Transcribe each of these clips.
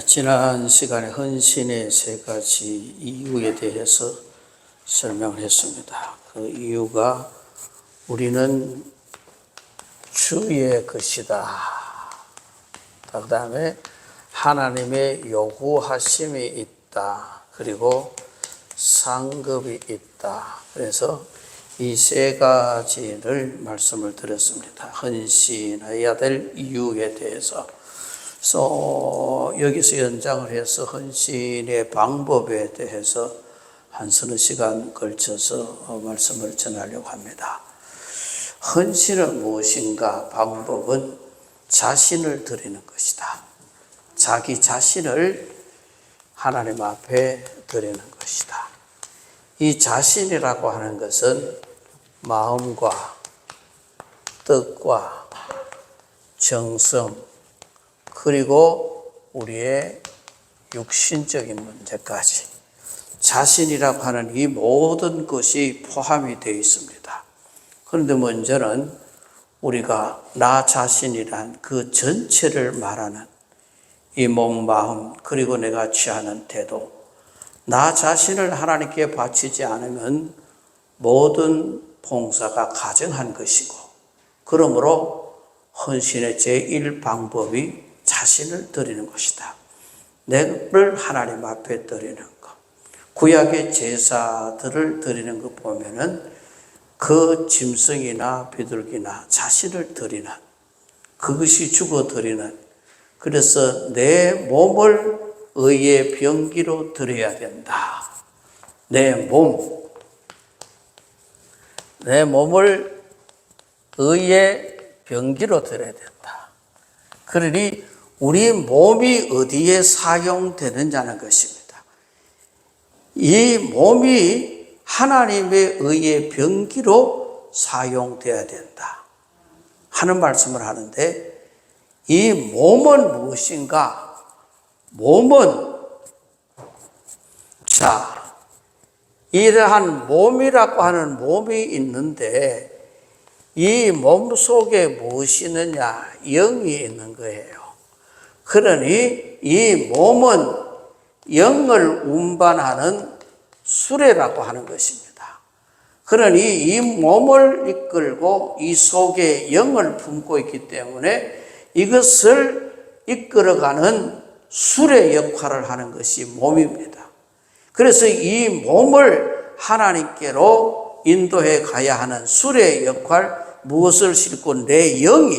지난 시간에 헌신의 세 가지 이유에 대해서 설명을 했습니다. 그 이유가 우리는 주의 것이다. 그 다음에 하나님의 요구하심이 있다. 그리고 상급이 있다. 그래서 이 세 가지를 말씀을 드렸습니다. 헌신해야 될 이유에 대해서. 여기서 연장을 해서 헌신의 방법에 대해서 한 서너 시간 걸쳐서 말씀을 전하려고 합니다. 헌신은 무엇인가? 방법은 자신을 드리는 것이다. 자기 자신을 하나님 앞에 드리는 것이다. 이 자신이라고 하는 것은 마음과 뜻과 정성 그리고 우리의 육신적인 문제까지 자신이라고 하는 이 모든 것이 포함이 되어 있습니다. 그런데 먼저는 우리가 나 자신이란 그 전체를 말하는 이 몸, 마음 그리고 내가 취하는 태도, 나 자신을 하나님께 바치지 않으면 모든 봉사가 가증한 것이고, 그러므로 헌신의 제1방법이 자신을 드리는 것이다. 내를 하나님 앞에 드리는 것. 구약의 제사들을 드리는 것 보면은 그 짐승이나 비둘기나 자신을 드리는, 그것이 죽어 드리는, 그래서 내 몸을 의의 병기로 드려야 된다. 내 몸을 의의 병기로 드려야 된다. 그러니 우리 몸이 어디에 사용되느냐는 것입니다. 이 몸이 하나님의 의의 병기로 사용되어야 된다 하는 말씀을 하는데, 이 몸은 무엇인가? 몸은 이러한 몸이라고 하는 몸이 있는데 이 몸 속에 무엇이 있느냐? 영이 있는 거예요. 그러니 이 몸은 영을 운반하는 수레라고 하는 것입니다. 그러니 이 몸을 이끌고 이 속에 영을 품고 있기 때문에 이것을 이끌어가는 수레 역할을 하는 것이 몸입니다. 그래서 이 몸을 하나님께로 인도해 가야 하는 수레 역할, 무엇을 싣고 내 영이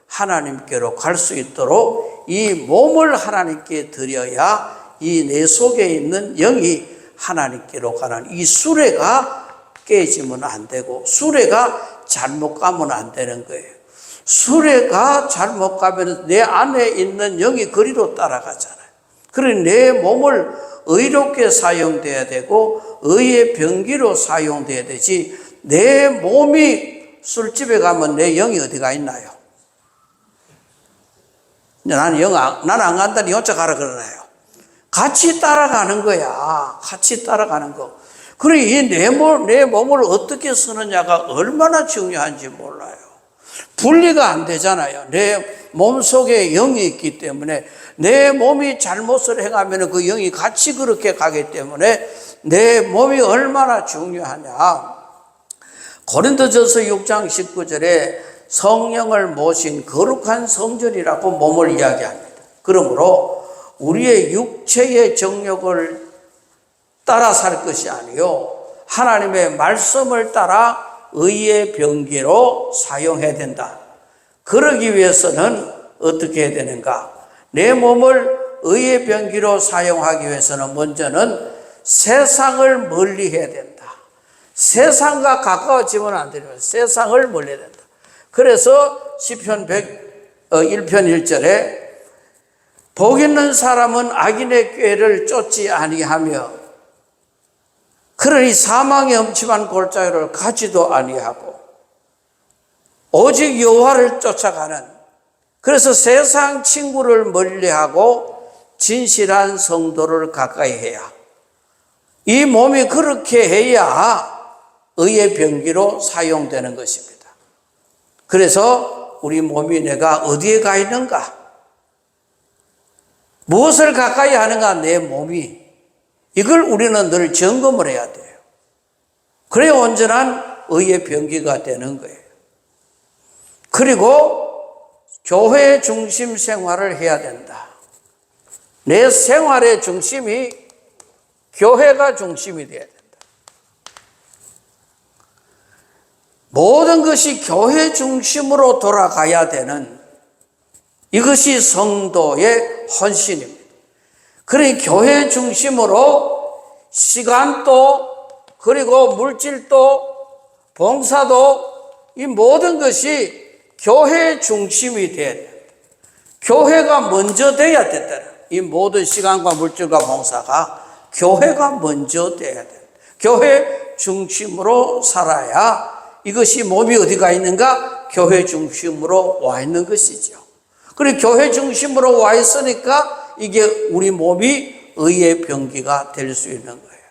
하나님께로 갈 수 있도록 이 몸을 하나님께 드려야 이 내 속에 있는 영이 하나님께로 가는 이 수레가 깨지면 안 되고, 수레가 잘못 가면 안 되는 거예요. 수레가 잘못 가면 내 안에 있는 영이 그리로 따라가잖아요. 그러니 내 몸을 의롭게 사용돼야 되고 의의 병기로 사용돼야 되지, 내 몸이 술집에 가면 내 영이 어디가 있나요? 나는 안 간다니 혼자 가라 그러나요? 같이 따라가는 거야. 같이 따라가는 거. 그래, 내 몸을 어떻게 쓰느냐가 얼마나 중요한지 몰라요. 분리가 안 되잖아요. 내 몸 속에 영이 있기 때문에 내 몸이 잘못을 행하면 그 영이 같이 그렇게 가기 때문에 내 몸이 얼마나 중요하냐. 고린도전서 6장 19절에 성령을 모신 거룩한 성전이라고 몸을 이야기합니다. 그러므로 우리의 육체의 정욕을 따라 살 것이 아니요 하나님의 말씀을 따라 의의 병기로 사용해야 된다. 그러기 위해서는 어떻게 해야 되는가? 내 몸을 의의 병기로 사용하기 위해서는 먼저는 세상을 멀리해야 된다. 세상과 가까워지면 안 됩니다. 세상을 멀리해야 된다. 그래서 시편 101편 1절에 복 있는 사람은 악인의 꾀를 쫓지 아니하며 그러니 사망의 엄침한 골짜기를 가지도 아니하고 오직 여호와를 쫓아가는, 그래서 세상 친구를 멀리하고 진실한 성도를 가까이 해야, 이 몸이 그렇게 해야 의의 병기로 사용되는 것입니다. 그래서 우리 몸이 내가 어디에 가 있는가? 무엇을 가까이 하는가? 내 몸이. 이걸 우리는 늘 점검을 해야 돼요. 그래야 온전한 의의 병기가 되는 거예요. 그리고 교회 중심 생활을 해야 된다. 내 생활의 중심이 교회가 중심이 되어야 된다. 모든 것이 교회 중심으로 돌아가야 되는 이것이 성도의 헌신입니다. 그러니 교회 중심으로 시간도 그리고 물질도 봉사도 이 모든 것이 교회 중심이 돼야 된다. 교회가 먼저 돼야 된다. 이 모든 시간과 물질과 봉사가 교회가 먼저 돼야 된다. 교회 중심으로 살아야 이것이 몸이 어디가 있는가? 교회 중심으로 와 있는 것이죠. 그리고 교회 중심으로 와 있으니까 이게 우리 몸이 의의 병기가 될 수 있는 거예요.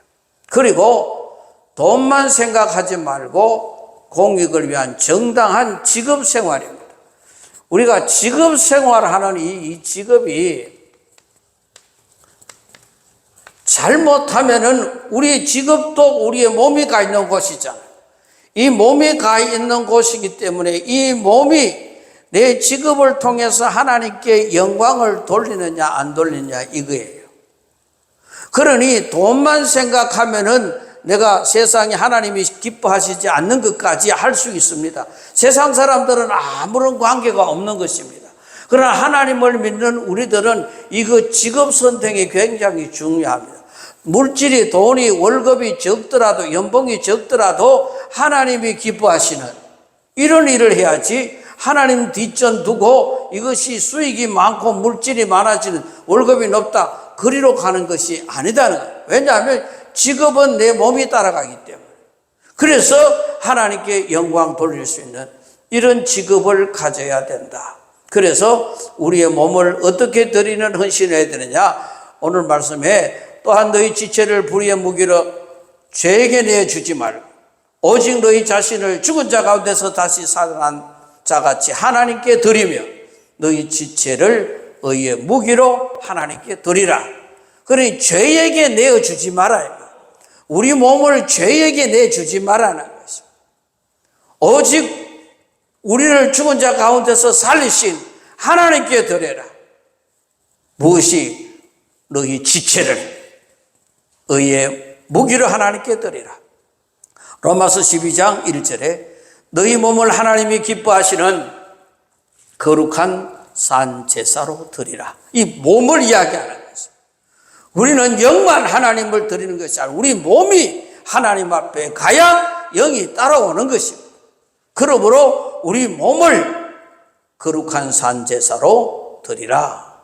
그리고 돈만 생각하지 말고 공익을 위한 정당한 직업 생활입니다. 우리가 직업 생활하는 이 직업이 잘못하면은 우리의 직업도 우리의 몸이 가 있는 곳이잖아요. 이 몸이 가 있는 곳이기 때문에 이 몸이 내 직업을 통해서 하나님께 영광을 돌리느냐 안 돌리느냐 이거예요. 그러니 돈만 생각하면은 내가 세상에 하나님이 기뻐하시지 않는 것까지 할 수 있습니다. 세상 사람들은 아무런 관계가 없는 것입니다. 그러나 하나님을 믿는 우리들은 이거 직업 선택이 굉장히 중요합니다. 물질이 돈이 월급이 적더라도 연봉이 적더라도 하나님이 기뻐하시는 이런 일을 해야지 하나님 뒷전 두고 이것이 수익이 많고 물질이 많아지는 월급이 높다 그리로 가는 것이 아니다는 거예요. 왜냐하면 직업은 내 몸이 따라가기 때문에. 그래서 하나님께 영광 돌릴 수 있는 이런 직업을 가져야 된다. 그래서 우리의 몸을 어떻게 드리는 헌신을 해야 되느냐? 오늘 말씀에 또한 너희 지체를 불의의 무기로 죄에게 내주지 말고 오직 너희 자신을 죽은 자 가운데서 다시 살아난 자같이 하나님께 드리며 너희 지체를 의의 무기로 하나님께 드리라. 그러니 죄에게 내어주지 말아요. 우리 몸을 죄에게 내주지 말라는 것입니다. 오직 우리를 죽은 자 가운데서 살리신 하나님께 드려라. 무엇이? 너희 지체를 의의 무기로 하나님께 드리라. 로마서 12장 1절에 너희 몸을 하나님이 기뻐하시는 거룩한 산 제사로 드리라. 이 몸을 이야기하는 것입니다. 우리는 영만 하나님을 드리는 것이 아니라 우리 몸이 하나님 앞에 가야 영이 따라오는 것입니다. 그러므로 우리 몸을 거룩한 산 제사로 드리라.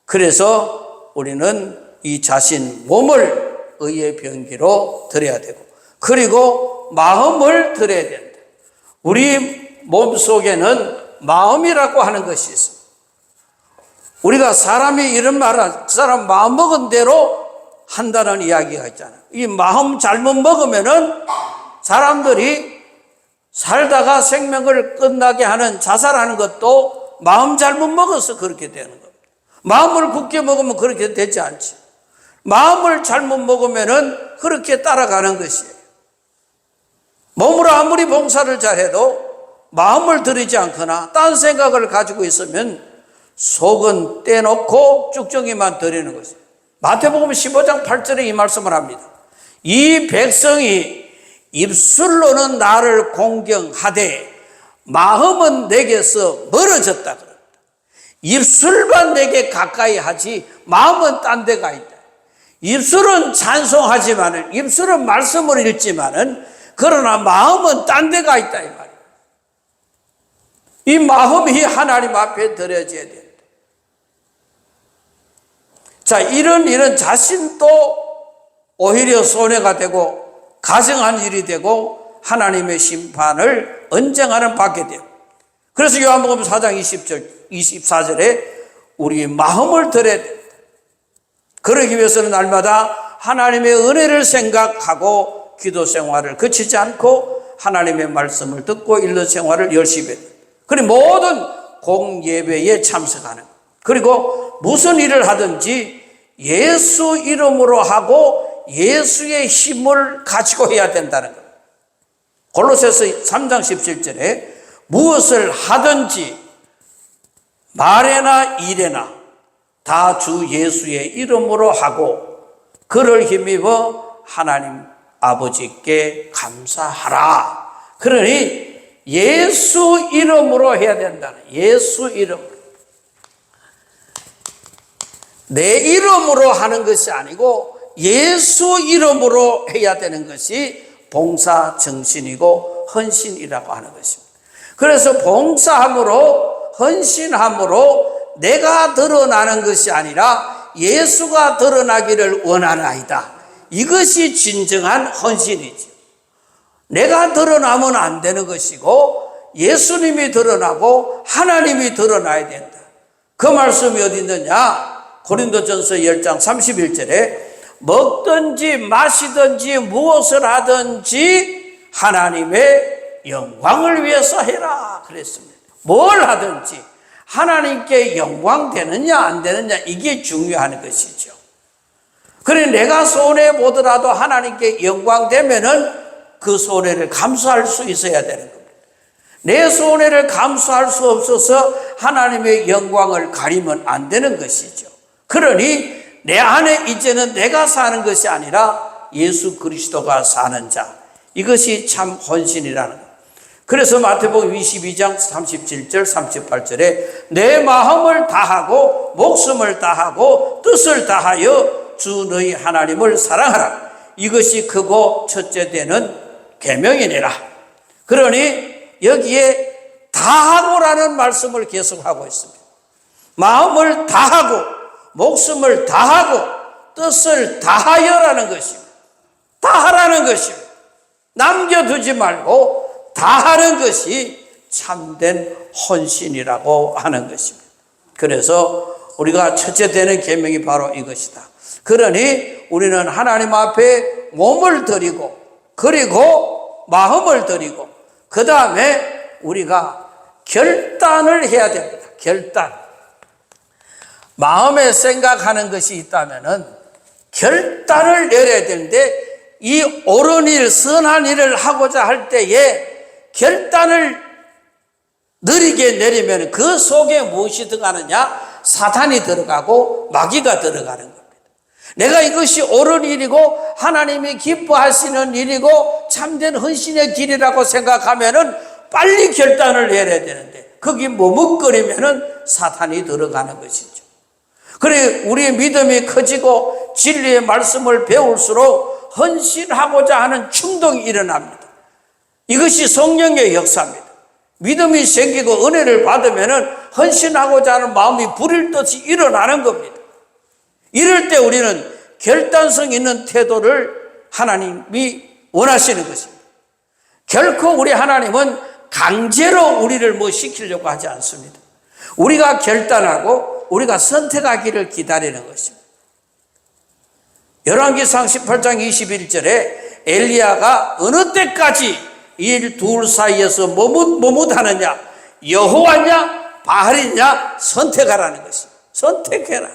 그래서 우리는 이 자신 몸을 의의 병기로 드려야 되고 그리고 마음을 드려야 된다. 우리 몸 속에는 마음이라고 하는 것이 있습니다. 우리가 사람이 이런 말을 그 사람 마음 먹은 대로 한다는 이야기가 있잖아요. 이 마음 잘못 먹으면은 사람들이 살다가 생명을 끝나게 하는 자살하는 것도 마음 잘못 먹어서 그렇게 되는 겁니다. 마음을 굳게 먹으면 그렇게 되지 않지. 마음을 잘못 먹으면은 그렇게 따라가는 것이에요. 몸으로 아무리 봉사를 잘해도 마음을 들이지 않거나 딴 생각을 가지고 있으면 속은 떼놓고 쭉정이만 드리는 것이에요. 마태복음 15장 8절에 이 말씀을 합니다. 이 백성이 입술로는 나를 공경하되 마음은 내게서 멀어졌다 그럽니다. 입술만 내게 가까이 하지 마음은 딴 데가 있다. 입술은 찬송하지만은 입술은 말씀을 읽지만은 그러나 마음은 딴 데가 있다 이 말이에요. 이 마음이 하나님 앞에 드려져야 된다. 자, 이런 자신도 오히려 손해가 되고 가증한 일이 되고 하나님의 심판을 언쟁하는 받게 돼요. 그래서 요한복음 4장 24절에 우리 마음을 드려야 된다. 그러기 위해서는 날마다 하나님의 은혜를 생각하고 기도 생활을 그치지 않고 하나님의 말씀을 듣고 읽는 생활을 열심히 해야 된다. 그리고 모든 공예배에 참석하는 것. 그리고 무슨 일을 하든지 예수 이름으로 하고 예수의 힘을 가지고 해야 된다는 겁니다. 골로새서 3장 17절에 무엇을 하든지 말에나 일에나 다 주 예수의 이름으로 하고 그를 힘입어 하나님 아버지께 감사하라. 그러니 예수 이름으로 해야 된다는, 예수 이름으로. 내 이름으로 하는 것이 아니고 예수 이름으로 해야 되는 것이 봉사 정신이고 헌신이라고 하는 것입니다. 그래서 봉사함으로, 헌신함으로 내가 드러나는 것이 아니라 예수가 드러나기를 원하나이다. 이것이 진정한 헌신이죠. 내가 드러나면 안 되는 것이고 예수님이 드러나고 하나님이 드러나야 된다. 그 말씀이 어디 있느냐? 고린도전서 10장 31절에 먹든지 마시든지 무엇을 하든지 하나님의 영광을 위해서 해라 그랬습니다. 뭘 하든지 하나님께 영광 되느냐 안 되느냐 이게 중요한 것이죠. 그래 내가 손해 보더라도 하나님께 영광 되면은 그 손해를 감수할 수 있어야 되는 겁니다. 내 손해를 감수할 수 없어서 하나님의 영광을 가리면 안 되는 것이죠. 그러니 내 안에 이제는 내가 사는 것이 아니라 예수 그리스도가 사는 자, 이것이 참 헌신이라는 겁니다. 그래서 마태복음 22장 37절 38절에 내 마음을 다하고 목숨을 다하고 뜻을 다하여 주 너희 하나님을 사랑하라. 이것이 크고 첫째 되는 계명이니라. 그러니 여기에 다하고라는 말씀을 계속하고 있습니다. 마음을 다하고 목숨을 다하고 뜻을 다하여라는 것입니다. 다하라는 것입니다. 남겨두지 말고 다하는 것이 참된 헌신이라고 하는 것입니다. 그래서 우리가 첫째 되는 계명이 바로 이것이다. 그러니 우리는 하나님 앞에 몸을 드리고 그리고 마음을 드리고 그 다음에 우리가 결단을 해야 됩니다. 결단. 마음에 생각하는 것이 있다면은 결단을 내려야 되는데 이 옳은 일, 선한 일을 하고자 할 때에 결단을 느리게 내리면 그 속에 무엇이 들어가느냐? 사탄이 들어가고 마귀가 들어가는 겁니다. 내가 이것이 옳은 일이고 하나님이 기뻐하시는 일이고 참된 헌신의 길이라고 생각하면은 빨리 결단을 내려야 되는데 거기 머뭇거리면은 사탄이 들어가는 것이죠. 그래 우리의 믿음이 커지고 진리의 말씀을 배울수록 헌신하고자 하는 충동이 일어납니다. 이것이 성령의 역사입니다. 믿음이 생기고 은혜를 받으면은 헌신하고자 하는 마음이 불일 듯이 일어나는 겁니다. 이럴 때 우리는 결단성 있는 태도를 하나님이 원하시는 것입니다. 결코 우리 하나님은 강제로 우리를 뭐 시키려고 하지 않습니다. 우리가 결단하고 우리가 선택하기를 기다리는 것입니다. 열왕기상 18장 21절에 엘리야가 어느 때까지 이 둘 사이에서 머뭇하느냐, 여호와냐 바알이냐 선택하라는 것입니다. 선택해라.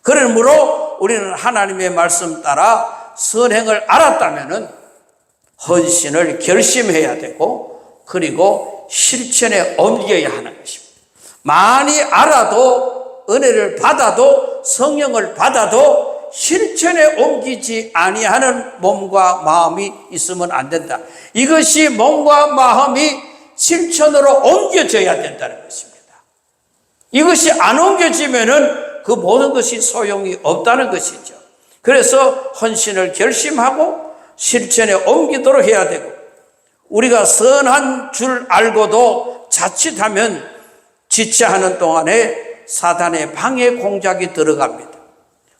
그러므로 우리는 하나님의 말씀 따라 선행을 알았다면은 헌신을 결심해야 되고 그리고 실천에 옮겨야 하는 것입니다. 많이 알아도 은혜를 받아도 성령을 받아도 실천에 옮기지 아니하는 몸과 마음이 있으면 안 된다. 이것이 몸과 마음이 실천으로 옮겨져야 된다는 것입니다. 이것이 안 옮겨지면은 그 모든 것이 소용이 없다는 것이죠. 그래서 헌신을 결심하고 실천에 옮기도록 해야 되고 우리가 선한 줄 알고도 자칫하면 지체하는 동안에 사단의 방해 공작이 들어갑니다.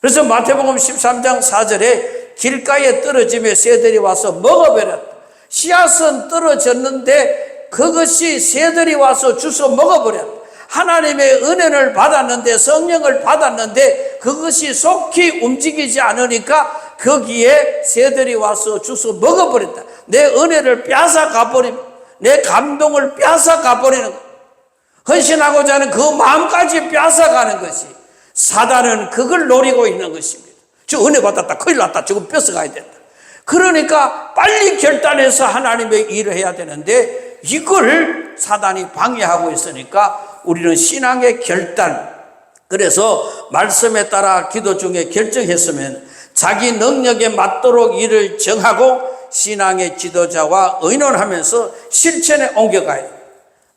그래서 마태복음 13장 4절에 길가에 떨어지며 새들이 와서 먹어버렸다. 씨앗은 떨어졌는데 그것이 새들이 와서 주워 먹어버렸다. 하나님의 은혜를 받았는데 성령을 받았는데 그것이 속히 움직이지 않으니까 거기에 새들이 와서 주워 먹어버렸다. 내 은혜를 뺏어가버립니다. 내 감동을 뺏어가버리는 거예요. 헌신하고자 하는 그 마음까지 뺏어가는 것이, 사단은 그걸 노리고 있는 것입니다. 저 은혜 받았다, 큰일 났다, 저거 뺏어가야 된다. 그러니까 빨리 결단해서 하나님의 일을 해야 되는데 이걸 사단이 방해하고 있으니까 우리는 신앙의 결단, 그래서 말씀에 따라 기도 중에 결정했으면 자기 능력에 맞도록 일을 정하고 신앙의 지도자와 의논하면서 실천에 옮겨가야 돼요.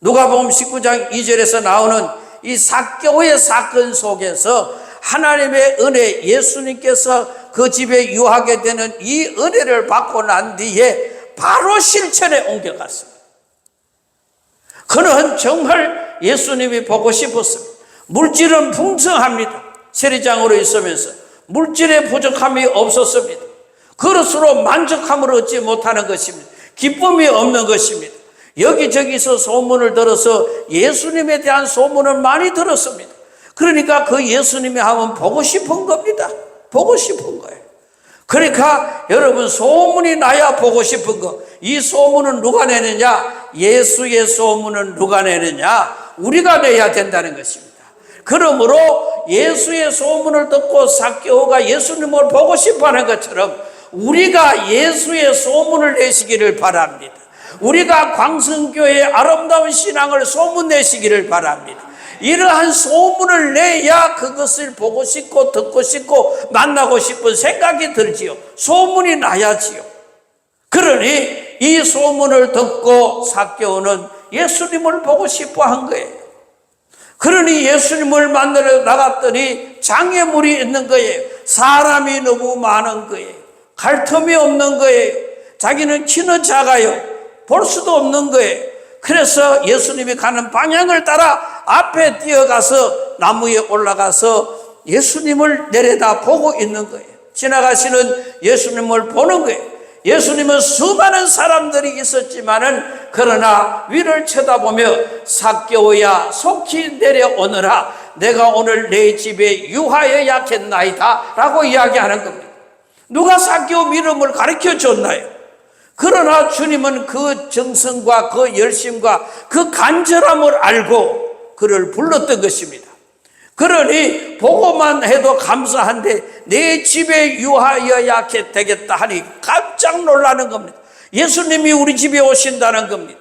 누가복음 19장 2절에서 나오는 이 삭개오의 사건 속에서 하나님의 은혜, 예수님께서 그 집에 유하게 되는 이 은혜를 받고 난 뒤에 바로 실천에 옮겨갔습니다. 그는 정말 예수님이 보고 싶었습니다. 물질은 풍성합니다. 세리장으로 있으면서 물질의 부족함이 없었습니다. 그릇으로 만족함을 얻지 못하는 것입니다. 기쁨이 없는 것입니다. 여기저기서 소문을 들어서 예수님에 대한 소문을 많이 들었습니다. 그러니까 그 예수님이 하면 보고 싶은 겁니다. 보고 싶은 거예요. 그러니까 여러분, 소문이 나야 보고 싶은 거. 이 소문은 누가 내느냐? 예수의 소문은 누가 내느냐? 우리가 내야 된다는 것입니다. 그러므로 예수의 소문을 듣고 삭개오가 예수님을 보고 싶어하는 것처럼 우리가 예수의 소문을 내시기를 바랍니다. 우리가 광성교회의 아름다운 신앙을 소문내시기를 바랍니다. 이러한 소문을 내야 그것을 보고 싶고 듣고 싶고 만나고 싶은 생각이 들지요. 소문이 나야지요. 그러니 이 소문을 듣고 삭개오는 예수님을 보고 싶어 한 거예요. 그러니 예수님을 만나러 나갔더니 장애물이 있는 거예요. 사람이 너무 많은 거예요. 갈 틈이 없는 거예요. 자기는 키는 작아요. 볼 수도 없는 거예요. 그래서 예수님이 가는 방향을 따라 앞에 뛰어가서 나무에 올라가서 예수님을 내려다 보고 있는 거예요. 지나가시는 예수님을 보는 거예요. 예수님은 수많은 사람들이 있었지만은 그러나 위를 쳐다보며 삭개오야 속히 내려오너라, 내가 오늘 내 집에 유하여야겠나이다 라고 이야기하는 겁니다. 누가 삭개오 믿음을 가르쳐 줬나요? 그러나 주님은 그 정성과 그 열심과 그 간절함을 알고 그를 불렀던 것입니다. 그러니 보고만 해도 감사한데 내 집에 유하여야 되겠다 하니 깜짝 놀라는 겁니다. 예수님이 우리 집에 오신다는 겁니다.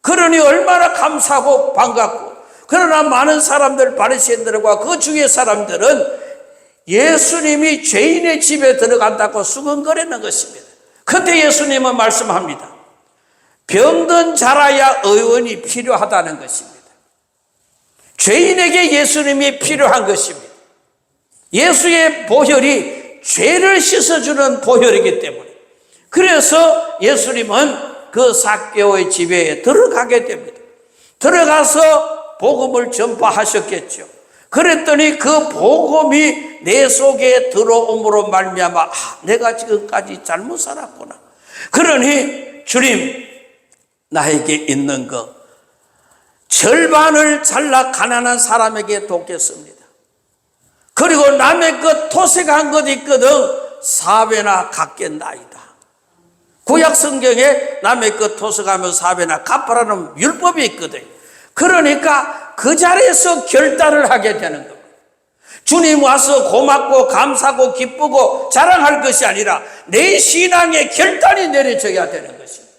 그러니 얼마나 감사하고 반갑고, 그러나 많은 사람들, 바리새인들과 그 주위의 사람들은 예수님이 죄인의 집에 들어간다고 수근거리는 것입니다. 그때 예수님은 말씀합니다. 병든 자라야 의원이 필요하다는 것입니다. 죄인에게 예수님이 필요한 것입니다. 예수의 보혈이 죄를 씻어주는 보혈이기 때문에. 그래서 예수님은 그 삭개오의 집에 들어가게 됩니다. 들어가서 복음을 전파하셨겠죠. 그랬더니 그 복음이 내 속에 들어옴으로 말미암아 내가 지금까지 잘못 살았구나. 그러니 주님, 나에게 있는 것 절반을 잘라 가난한 사람에게 돕겠습니다. 그리고 남의 것 토색한 것 있거든 4배나 갚겠나이다. 구약 성경에 남의 것 토색하면 4배나 갚으라는 율법이 있거든. 그러니까 그 자리에서 결단을 하게 되는 겁니다. 주님 와서 고맙고 감사하고 기쁘고 자랑할 것이 아니라 내 신앙의 결단이 내려져야 되는 것입니다.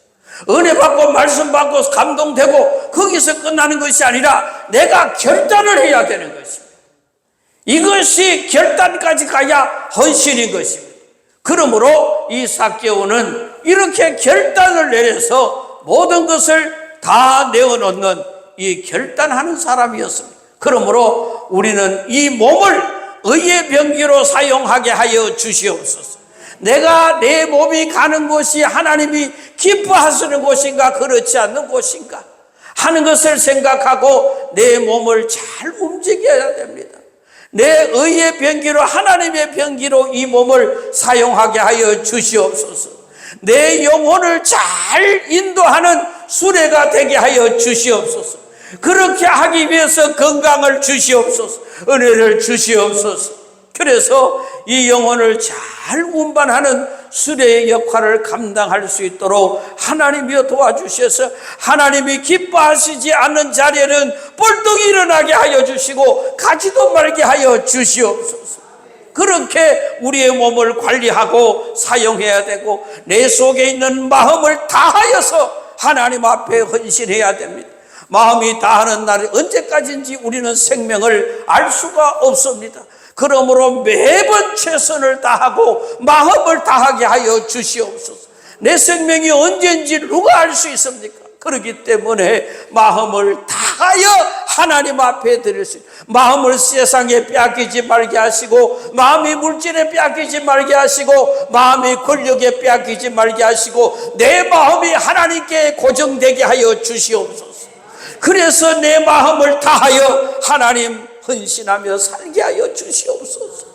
은혜 받고 말씀 받고 감동되고 거기서 끝나는 것이 아니라 내가 결단을 해야 되는 것입니다. 이것이 결단까지 가야 헌신인 것입니다. 그러므로 이 삭개오는 이렇게 결단을 내려서 모든 것을 다 내어놓는 이 결단하는 사람이었습니다. 그러므로 우리는 이 몸을 의의 병기로 사용하게 하여 주시옵소서. 내가 내 몸이 가는 곳이 하나님이 기뻐하시는 곳인가 그렇지 않는 곳인가 하는 것을 생각하고 내 몸을 잘 움직여야 됩니다. 내 의의 병기로, 하나님의 병기로 이 몸을 사용하게 하여 주시옵소서. 내 영혼을 잘 인도하는 수레가 되게 하여 주시옵소서. 그렇게 하기 위해서 건강을 주시옵소서. 은혜를 주시옵소서. 그래서 이 영혼을 잘 운반하는 수레의 역할을 감당할 수 있도록 하나님이 도와주셔서 하나님이 기뻐하시지 않는 자리에는 벌떡 일어나게 하여 주시고 가지도 말게 하여 주시옵소서. 그렇게 우리의 몸을 관리하고 사용해야 되고 내 속에 있는 마음을 다하여서 하나님 앞에 헌신해야 됩니다. 마음이 다하는 날이 언제까지인지 우리는 생명을 알 수가 없습니다. 그러므로 매번 최선을 다하고 마음을 다하게 하여 주시옵소서. 내 생명이 언제인지 누가 알 수 있습니까? 그렇기 때문에 마음을 다하여 하나님 앞에 드릴 수 있어요. 마음을 세상에 빼앗기지 말게 하시고 마음이 물질에 빼앗기지 말게 하시고 마음이 권력에 빼앗기지 말게 하시고 내 마음이 하나님께 고정되게 하여 주시옵소서. 그래서 내 마음을 다하여 하나님 헌신하며 살게 하여 주시옵소서.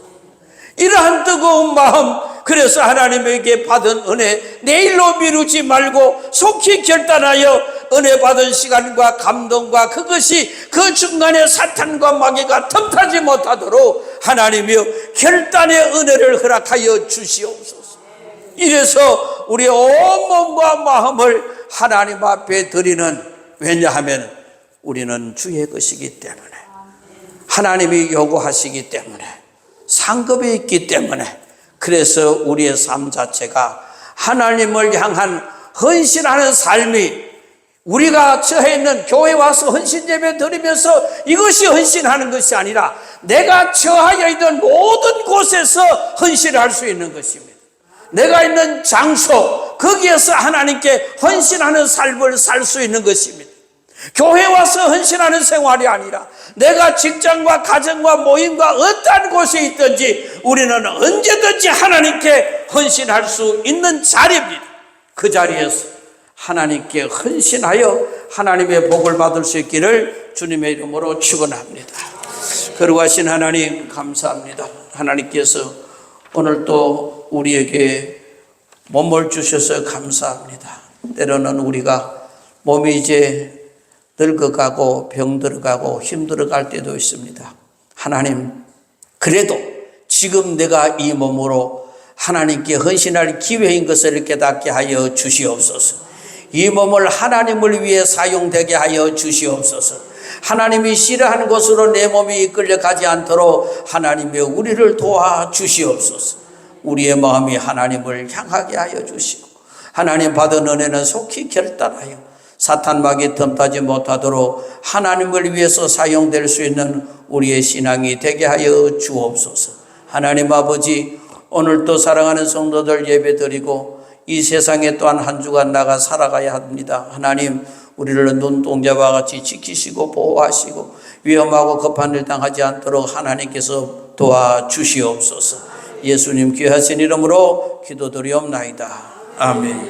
이러한 뜨거운 마음, 그래서 하나님에게 받은 은혜 내일로 미루지 말고 속히 결단하여 은혜 받은 시간과 감동과 그것이 그 중간에 사탄과 마귀가 틈타지 못하도록 하나님이여 결단의 은혜를 허락하여 주시옵소서. 이래서 우리 온몸과 마음을 하나님 앞에 드리는, 왜냐하면 우리는 주의 것이기 때문에, 하나님이 요구하시기 때문에, 상급이 있기 때문에, 그래서 우리의 삶 자체가 하나님을 향한 헌신하는 삶이, 우리가 처해 있는 교회 와서 헌신 예배 드리면서 이것이 헌신하는 것이 아니라 내가 처하여 있는 모든 곳에서 헌신할 수 있는 것입니다. 내가 있는 장소, 거기에서 하나님께 헌신하는 삶을 살 수 있는 것입니다. 교회 와서 헌신하는 생활이 아니라 내가 직장과 가정과 모임과 어떠한 곳에 있든지 우리는 언제든지 하나님께 헌신할 수 있는 자리입니다. 그 자리에서 하나님께 헌신하여 하나님의 복을 받을 수 있기를 주님의 이름으로 축원합니다. 거룩하신 하나님 감사합니다. 하나님께서 오늘 또 우리에게 몸을 주셔서 감사합니다. 때로는 우리가 몸이 이제 늙어가고 병들어가고 힘들어갈 때도 있습니다. 하나님, 그래도 지금 내가 이 몸으로 하나님께 헌신할 기회인 것을 깨닫게 하여 주시옵소서. 이 몸을 하나님을 위해 사용되게 하여 주시옵소서. 하나님이 싫어하는 곳으로 내 몸이 이끌려가지 않도록 하나님의 우리를 도와주시옵소서. 우리의 마음이 하나님을 향하게 하여 주시고 하나님 받은 은혜는 속히 결단하여 사탄 마귀 틈타지 못하도록 하나님을 위해서 사용될 수 있는 우리의 신앙이 되게 하여 주옵소서. 하나님 아버지, 오늘도 사랑하는 성도들 예배드리고 이 세상에 또한 한 주간 나가 살아가야 합니다. 하나님, 우리를 눈동자와 같이 지키시고 보호하시고 위험하고 급한 일 당하지 않도록 하나님께서 도와주시옵소서. 예수님 귀하신 이름으로 기도드리옵나이다. 아멘.